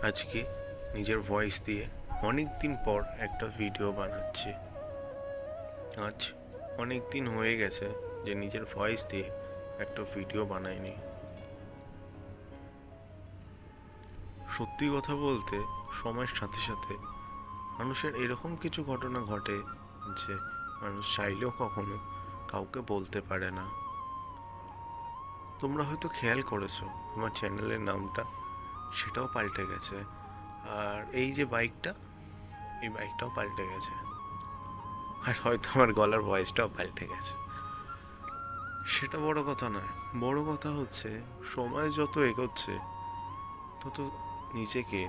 আজকে নিজের ভয়েস দিয়ে অনেক দিন পর একটা ভিডিও বানাচ্ছি। আজ অনেক দিন হয়ে গেছে যে নিজের ভয়েস দিয়ে একটা ভিডিও বানাইনি। সত্যি কথা বলতে সময়ের সাথে সাথে মানুষের এরকম কিছু ঘটনা ঘটে যে মানুষ চাইলেও কখনো কাউকে বলতে পারে না। তোমরা হয়তো খেয়াল করেছো আমার চ্যানেলের নামটা সেটাও পাল্টে গেছে, আর এই যে এই বাইকটাও পাল্টে গেছে, আর হয়তো আমার গলার ভয়েসটাও পাল্টে গেছে। সেটা বড় কথা নয়, বড় কথা হচ্ছে সময় যত এগোচ্ছে তত নিজেকে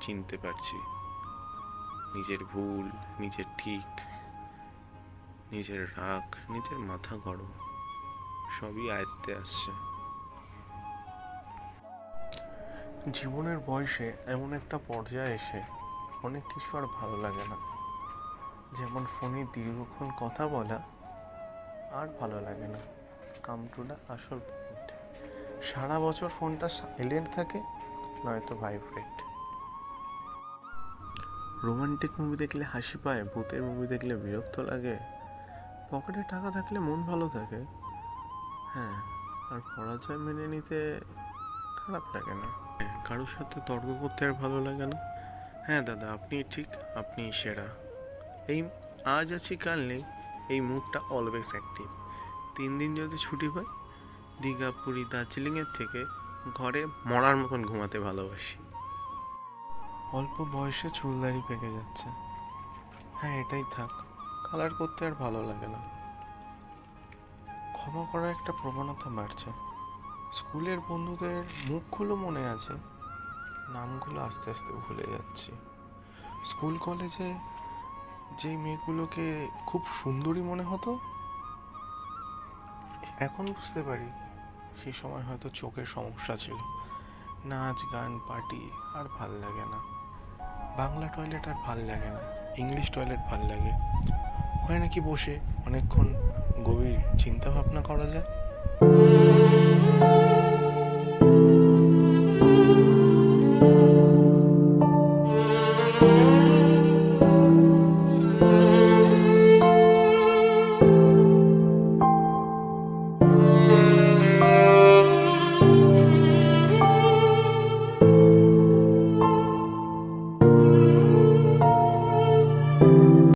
চিনতে পারছি। নিজের ভুল, নিজের ঠিক, নিজের রাগ, নিজের মাথা গরম সবই আয়ত্তে আসছে। জীবনের বয়সে এমন একটা পর্যায়ে এসে অনেক কিছু আর ভালো লাগে না। যেমন ফোনে দীর্ঘক্ষণ কথা বলা আর ভালো লাগে না। কাম টু দ্য আসল পয়েন্ট। সারা বছর ফোনটা সাইলেন্ট থাকে, নয়তো ভাইব্রেট। রোমান্টিক মুভি দেখলে হাসি পায়, ভূতের মুভি দেখলে বিরক্ত লাগে, পকেটে টাকা থাকলে মন ভালো থাকে, হ্যাঁ, আর পরাজয় মেনে নিতে খারাপ লাগে না। কারোর সাথে তর্ক করতে আর ভালো লাগে না। হ্যাঁ দাদা, আপনি ঠিক, আপনি সেরা। এই আজ আছি কাল নেই, এই মুডটা অলওয়েজ অ্যাক্টিভ। 3 দিন যদি ছুটি পাই, দীঘা, পুরী, দার্জিলিংয়ের থেকে ঘরে মরার মতন ঘুমাতে ভালোবাসি। অল্প বয়সে চুলদাড়ি পেকে যাচ্ছে, হ্যাঁ এটাই থাক, কালার করতে আর ভালো লাগে না। ক্ষমা করার একটা প্রবণতা বাড়ছে। স্কুলের বন্ধুদের মুখগুলো মনে আছে, নামগুলো আস্তে আস্তে ভুলে যাচ্ছি। স্কুল কলেজে যেই মেয়েগুলোকে খুব সুন্দরী মনে হতো, এখন বুঝতে পারি সেই সময় হয়তো চোখের সমস্যা ছিল। নাচ গান পার্টি আর ভাল লাগে না। বাংলা টয়লেট আর ভাল লাগে না, ইংলিশ টয়লেট ভাল লাগে। হয় নাকি বসে অনেকক্ষণ গভীর চিন্তা ভাবনা করা যায়।